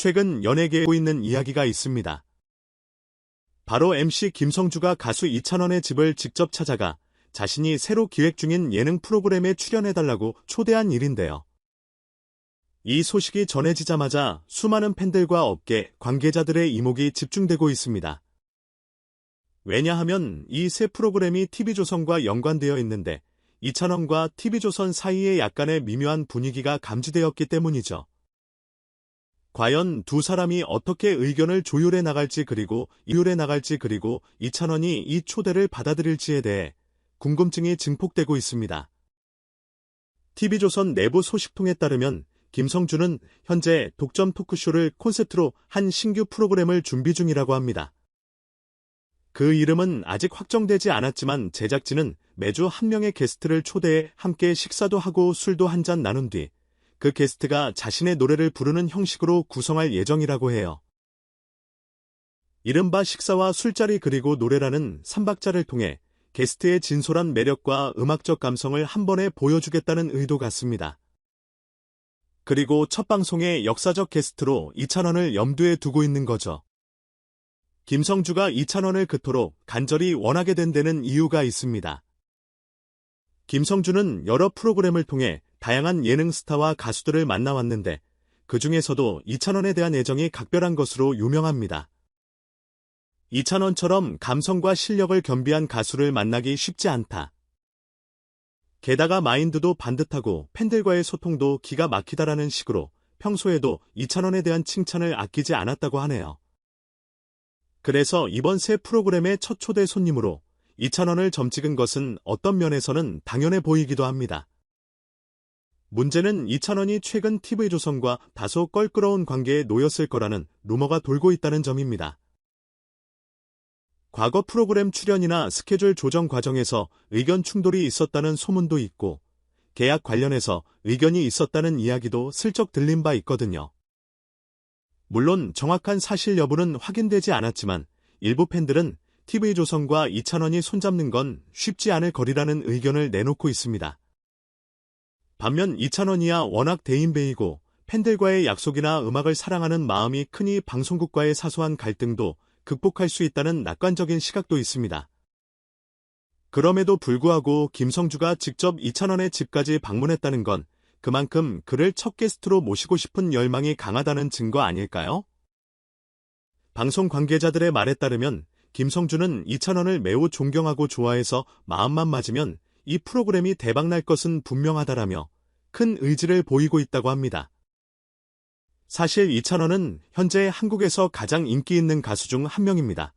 최근 연예계에 오고 있는 이야기가 있습니다. 바로 MC 김성주가 가수 이찬원의 집을 직접 찾아가 자신이 새로 기획 중인 예능 프로그램에 출연해달라고 초대한 일인데요. 이 소식이 전해지자마자 수많은 팬들과 업계 관계자들의 이목이 집중되고 있습니다. 왜냐하면 이 새 프로그램이 TV조선과 연관되어 있는데 이찬원과 TV조선 사이에 약간의 미묘한 분위기가 감지되었기 때문이죠. 과연 두 사람이 어떻게 의견을 조율해 나갈지 그리고 이찬원이 이 초대를 받아들일지에 대해 궁금증이 증폭되고 있습니다. TV조선 내부 소식통에 따르면 김성주는 현재 독점 토크쇼를 콘셉트로 한 신규 프로그램을 준비 중이라고 합니다. 그 이름은 아직 확정되지 않았지만 제작진은 매주 한 명의 게스트를 초대해 함께 식사도 하고 술도 한잔 나눈 뒤 그 게스트가 자신의 노래를 부르는 형식으로 구성할 예정이라고 해요. 이른바 식사와 술자리 그리고 노래라는 3박자를 통해 게스트의 진솔한 매력과 음악적 감성을 한 번에 보여주겠다는 의도 같습니다. 그리고 첫 방송의 역사적 게스트로 이찬원을 염두에 두고 있는 거죠. 김성주가 이찬원을 그토록 간절히 원하게 된 데는 이유가 있습니다. 김성주는 여러 프로그램을 통해 다양한 예능 스타와 가수들을 만나왔는데 그 중에서도 이찬원에 대한 애정이 각별한 것으로 유명합니다. 이찬원처럼 감성과 실력을 겸비한 가수를 만나기 쉽지 않다. 게다가 마인드도 반듯하고 팬들과의 소통도 기가 막히다라는 식으로 평소에도 이찬원에 대한 칭찬을 아끼지 않았다고 하네요. 그래서 이번 새 프로그램의 첫 초대 손님으로 이찬원을 점찍은 것은 어떤 면에서는 당연해 보이기도 합니다. 문제는 이찬원이 최근 TV조선과 다소 껄끄러운 관계에 놓였을 거라는 루머가 돌고 있다는 점입니다. 과거 프로그램 출연이나 스케줄 조정 과정에서 의견 충돌이 있었다는 소문도 있고 계약 관련해서 의견이 있었다는 이야기도 슬쩍 들린 바 있거든요. 물론 정확한 사실 여부는 확인되지 않았지만 일부 팬들은 TV조선과 이찬원이 손잡는 건 쉽지 않을 거리라는 의견을 내놓고 있습니다. 반면 이찬원이야 워낙 대인배이고 팬들과의 약속이나 음악을 사랑하는 마음이 크니 방송국과의 사소한 갈등도 극복할 수 있다는 낙관적인 시각도 있습니다. 그럼에도 불구하고 김성주가 직접 이찬원의 집까지 방문했다는 건 그만큼 그를 첫 게스트로 모시고 싶은 열망이 강하다는 증거 아닐까요? 방송 관계자들의 말에 따르면 김성주는 이찬원을 매우 존경하고 좋아해서 마음만 맞으면 이 프로그램이 대박날 것은 분명하다라며 큰 의지를 보이고 있다고 합니다. 사실 이찬원은 현재 한국에서 가장 인기 있는 가수 중 한 명입니다.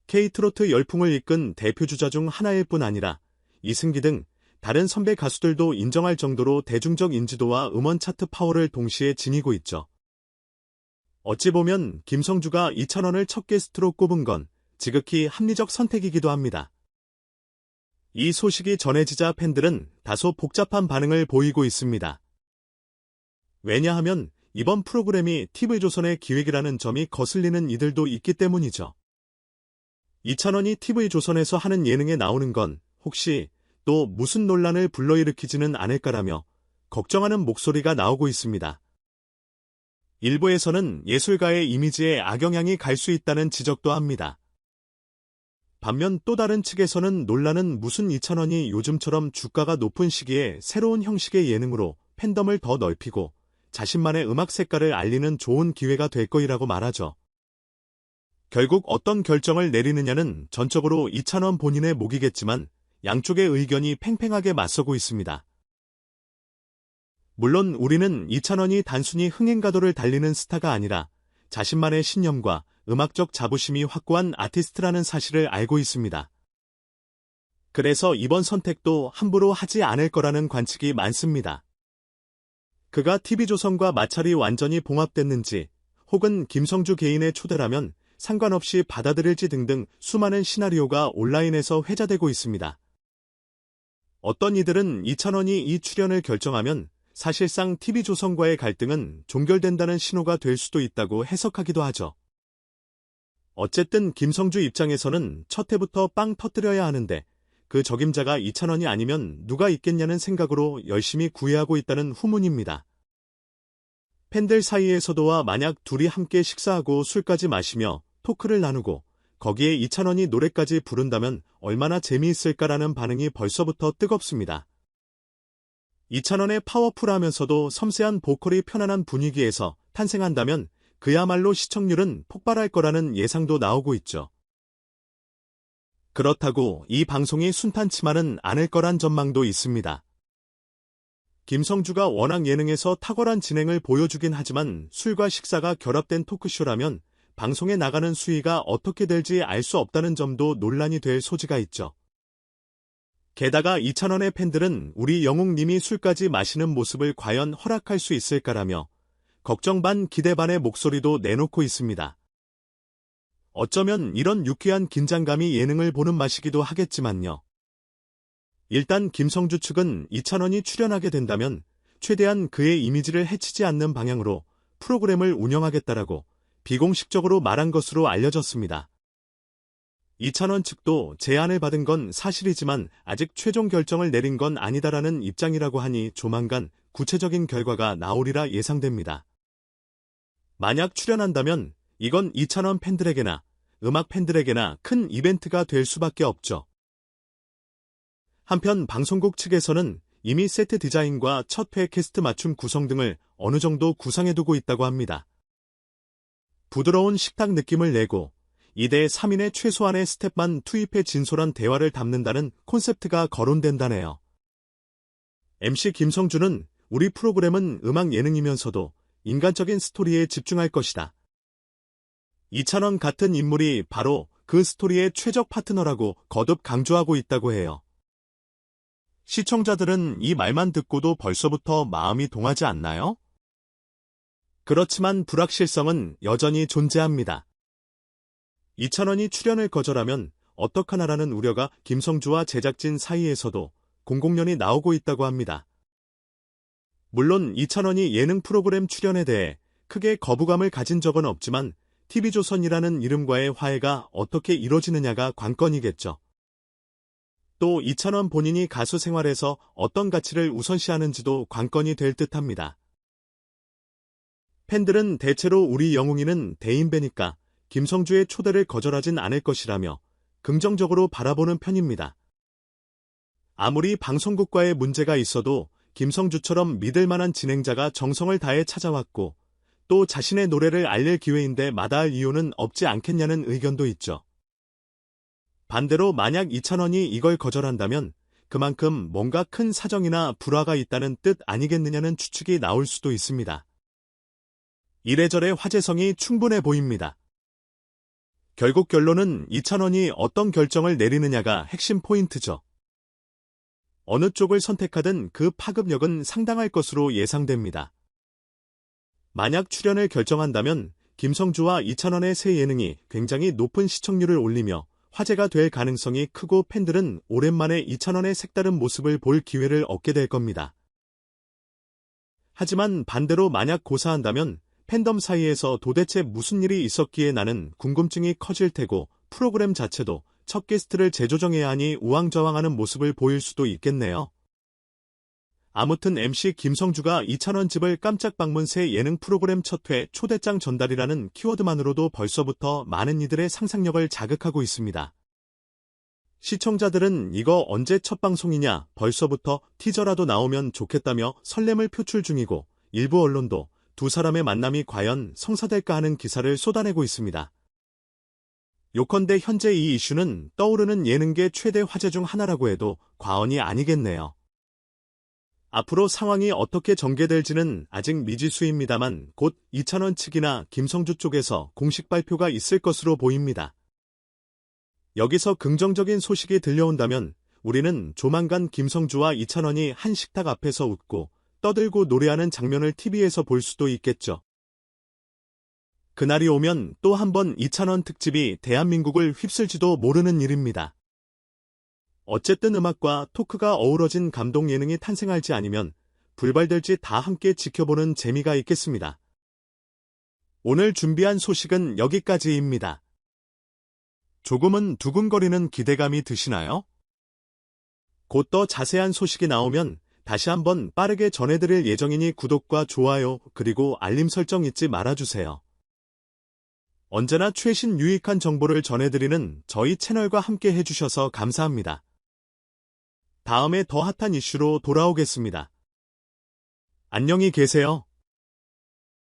K트로트 열풍을 이끈 대표주자 중 하나일 뿐 아니라 이승기 등 다른 선배 가수들도 인정할 정도로 대중적 인지도와 음원 차트 파워를 동시에 지니고 있죠. 어찌 보면 김성주가 이찬원을 첫 게스트로 꼽은 건 지극히 합리적 선택이기도 합니다. 이 소식이 전해지자 팬들은 다소 복잡한 반응을 보이고 있습니다. 왜냐하면 이번 프로그램이 TV조선의 기획이라는 점이 거슬리는 이들도 있기 때문이죠. 이찬원이 TV조선에서 하는 예능에 나오는 건 혹시 또 무슨 논란을 불러일으키지는 않을까라며 걱정하는 목소리가 나오고 있습니다. 일부에서는 예술가의 이미지에 악영향이 갈 수 있다는 지적도 합니다. 반면 또 다른 측에서는 논란은 무슨 이찬원이 요즘처럼 주가가 높은 시기에 새로운 형식의 예능으로 팬덤을 더 넓히고 자신만의 음악 색깔을 알리는 좋은 기회가 될 거이라고 말하죠. 결국 어떤 결정을 내리느냐는 전적으로 이찬원 본인의 몫이겠지만 양쪽의 의견이 팽팽하게 맞서고 있습니다. 물론 우리는 이찬원이 단순히 흥행가도를 달리는 스타가 아니라 자신만의 신념과 음악적 자부심이 확고한 아티스트라는 사실을 알고 있습니다. 그래서 이번 선택도 함부로 하지 않을 거라는 관측이 많습니다. 그가 TV조선과 마찰이 완전히 봉합됐는지 혹은 김성주 개인의 초대라면 상관없이 받아들일지 등등 수많은 시나리오가 온라인에서 회자되고 있습니다. 어떤 이들은 이찬원이 이 출연을 결정하면 사실상 TV조선과의 갈등은 종결된다는 신호가 될 수도 있다고 해석하기도 하죠. 어쨌든 김성주 입장에서는 첫 해부터 빵 터뜨려야 하는데 그 적임자가 이찬원이 아니면 누가 있겠냐는 생각으로 열심히 구애하고 있다는 후문입니다. 팬들 사이에서도와 만약 둘이 함께 식사하고 술까지 마시며 토크를 나누고 거기에 이찬원이 노래까지 부른다면 얼마나 재미있을까라는 반응이 벌써부터 뜨겁습니다. 이찬원의 파워풀하면서도 섬세한 보컬이 편안한 분위기에서 탄생한다면 그야말로 시청률은 폭발할 거라는 예상도 나오고 있죠. 그렇다고 이 방송이 순탄치만은 않을 거란 전망도 있습니다. 김성주가 워낙 예능에서 탁월한 진행을 보여주긴 하지만 술과 식사가 결합된 토크쇼라면 방송에 나가는 수위가 어떻게 될지 알 수 없다는 점도 논란이 될 소지가 있죠. 게다가 이찬원의 팬들은 우리 영웅님이 술까지 마시는 모습을 과연 허락할 수 있을까라며 걱정 반 기대 반의 목소리도 내놓고 있습니다. 어쩌면 이런 유쾌한 긴장감이 예능을 보는 맛이기도 하겠지만요. 일단 김성주 측은 이찬원이 출연하게 된다면 최대한 그의 이미지를 해치지 않는 방향으로 프로그램을 운영하겠다라고 비공식적으로 말한 것으로 알려졌습니다. 이찬원 측도 제안을 받은 건 사실이지만 아직 최종 결정을 내린 건 아니다라는 입장이라고 하니 조만간 구체적인 결과가 나오리라 예상됩니다. 만약 출연한다면 이건 이찬원 팬들에게나 음악 팬들에게나 큰 이벤트가 될 수밖에 없죠. 한편 방송국 측에서는 이미 세트 디자인과 첫 회 캐스트 맞춤 구성 등을 어느 정도 구상해두고 있다고 합니다. 부드러운 식탁 느낌을 내고 2대 3인의 최소한의 스텝만 투입해 진솔한 대화를 담는다는 콘셉트가 거론된다네요. MC 김성주는 우리 프로그램은 음악 예능이면서도 인간적인 스토리에 집중할 것이다. 이찬원 같은 인물이 바로 그 스토리의 최적 파트너라고 거듭 강조하고 있다고 해요. 시청자들은 이 말만 듣고도 벌써부터 마음이 동하지 않나요? 그렇지만 불확실성은 여전히 존재합니다. 이찬원이 출연을 거절하면 어떡하나라는 우려가 김성주와 제작진 사이에서도 공공연히 나오고 있다고 합니다. 물론 이찬원이 예능 프로그램 출연에 대해 크게 거부감을 가진 적은 없지만 TV조선이라는 이름과의 화해가 어떻게 이뤄지느냐가 관건이겠죠. 또 이찬원 본인이 가수 생활에서 어떤 가치를 우선시하는지도 관건이 될 듯합니다. 팬들은 대체로 우리 영웅이는 대인배니까 김성주의 초대를 거절하진 않을 것이라며 긍정적으로 바라보는 편입니다. 아무리 방송국과의 문제가 있어도 김성주처럼 믿을 만한 진행자가 정성을 다해 찾아왔고 또 자신의 노래를 알릴 기회인데 마다할 이유는 없지 않겠냐는 의견도 있죠. 반대로 만약 이찬원이 이걸 거절한다면 그만큼 뭔가 큰 사정이나 불화가 있다는 뜻 아니겠느냐는 추측이 나올 수도 있습니다. 이래저래 화제성이 충분해 보입니다. 결국 결론은 이찬원이 어떤 결정을 내리느냐가 핵심 포인트죠. 어느 쪽을 선택하든 그 파급력은 상당할 것으로 예상됩니다. 만약 출연을 결정한다면 김성주와 이찬원의 새 예능이 굉장히 높은 시청률을 올리며 화제가 될 가능성이 크고 팬들은 오랜만에 이찬원의 색다른 모습을 볼 기회를 얻게 될 겁니다. 하지만 반대로 만약 고사한다면 팬덤 사이에서 도대체 무슨 일이 있었기에 나는 궁금증이 커질 테고 프로그램 자체도 첫 게스트를 재조정해야 하니 우왕좌왕하는 모습을 보일 수도 있겠네요. 아무튼 MC 김성주가 이찬원 집을 깜짝 방문 새 예능 프로그램 첫 회 초대장 전달이라는 키워드만으로도 벌써부터 많은 이들의 상상력을 자극하고 있습니다. 시청자들은 이거 언제 첫 방송이냐 벌써부터 티저라도 나오면 좋겠다며 설렘을 표출 중이고 일부 언론도 두 사람의 만남이 과연 성사될까 하는 기사를 쏟아내고 있습니다. 요컨대 현재 이 이슈는 떠오르는 예능계 최대 화제 중 하나라고 해도 과언이 아니겠네요. 앞으로 상황이 어떻게 전개될지는 아직 미지수입니다만 곧 이찬원 측이나 김성주 쪽에서 공식 발표가 있을 것으로 보입니다. 여기서 긍정적인 소식이 들려온다면 우리는 조만간 김성주와 이찬원이 한 식탁 앞에서 웃고 떠들고 노래하는 장면을 TV에서 볼 수도 있겠죠. 그날이 오면 또 한 번 이찬원 특집이 대한민국을 휩쓸지도 모르는 일입니다. 어쨌든 음악과 토크가 어우러진 감동 예능이 탄생할지 아니면 불발될지 다 함께 지켜보는 재미가 있겠습니다. 오늘 준비한 소식은 여기까지입니다. 조금은 두근거리는 기대감이 드시나요? 곧 더 자세한 소식이 나오면 다시 한번 빠르게 전해드릴 예정이니 구독과 좋아요 그리고 알림 설정 잊지 말아주세요. 언제나 최신 유익한 정보를 전해드리는 저희 채널과 함께 해주셔서 감사합니다. 다음에 더 핫한 이슈로 돌아오겠습니다. 안녕히 계세요.